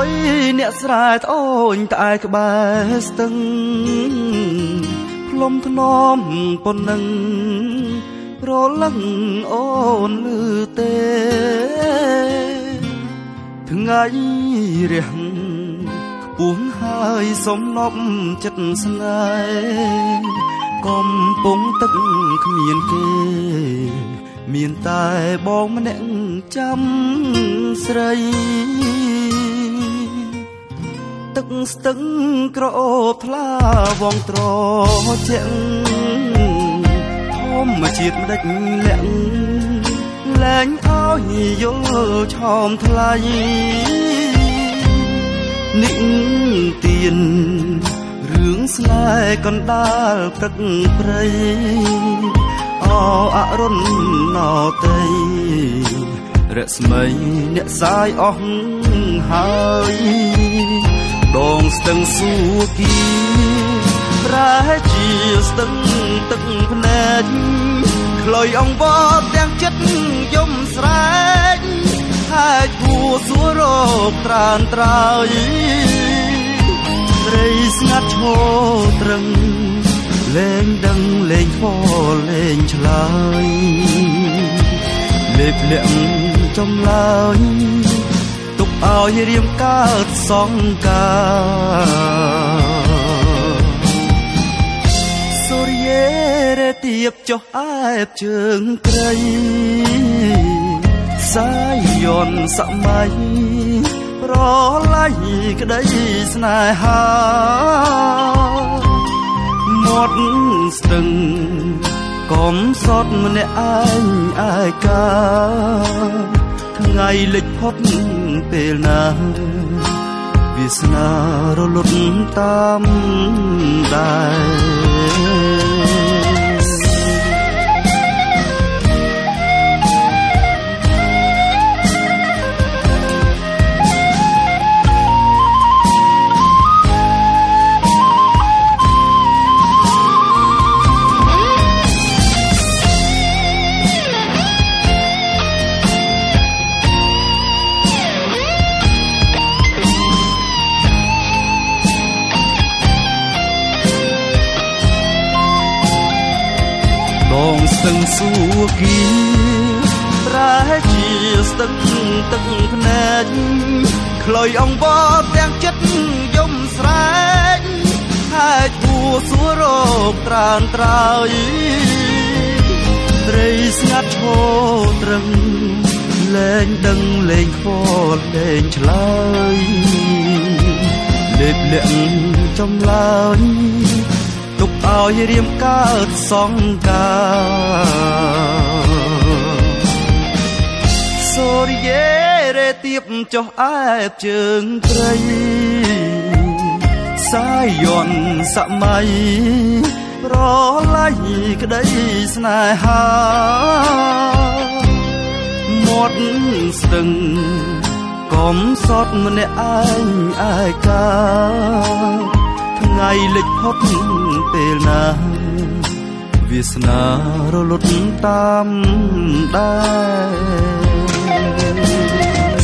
យអ្នកស្រែត្អូញត្អែក្បែរស្ទឹងផ្លុំធ្នមប៉ុណ្ណឹងរលឹងអូនលឺទេថ្ងៃរះខ្ពស់ហើយសំណប់ចិត្តស្នេហ៍កំពុងទឹកគ្មានគេមានតែបងម្នាក់ចាំស្រីទឹកស្ទឹងក្រអូបថ្លាវងត្រជាក់ធម្មជាតិម្ដេចលាក់លែងឲ្យយល់ឆោមថ្លៃនិទានរឿងស្នេហ៍កណ្ដាលព្រឹកព្រៃអរុណណតីរស្មីអ្នកសាយអស់ហើយដងស្ទឹងសួគីប្រែជាស្ទឹងទឹកភ្នែកខ្លុយអង្វរទាំងចិត្តយំស្រែកហើយគួសួររកត្រានត្រើយត្រីស្ងាត់ឈរត្រឹងលែងដឹងលែងខលែងឆ្លើយលេបលាក់ចំឡើយទុកឲ្យរៀមកើតសង្ការសូរិយរេទៀបចុះអែបជើងត្រីសាយយន្តសម័យប្រឡាយក្តីស្នេហាមាត់ស្ទឹងកុំសត់ម្នាក់ឯងឯកាថ្ងៃលិចផុតពេលណាវាសនារលត់តាមដែរស្ទឹងសួគីប្រែជាស្ទឹងទឹកភ្នែកខ្លុយអង្វរទាំងចិត្តយំស្រែកហើយគួសួររកត្រានត្រើយត្រីស្ងាត់ឈរត្រឹងលែងដឹងលែងខលលែងឆ្លើយលេបលាក់ចំឡើយទុកឲ្យរៀមកើតសង្ការសូរិយរេទៀបចុះអែបជើងត្រីសាយយន្តសម័យប្រឡាយក្តីស្នេហាមាត់ស្ទឹងកុំសត់ម្នាក់ឯងឯកាថ្ងៃលិចផុតពេលណាវាសនារលត់តាមដែរ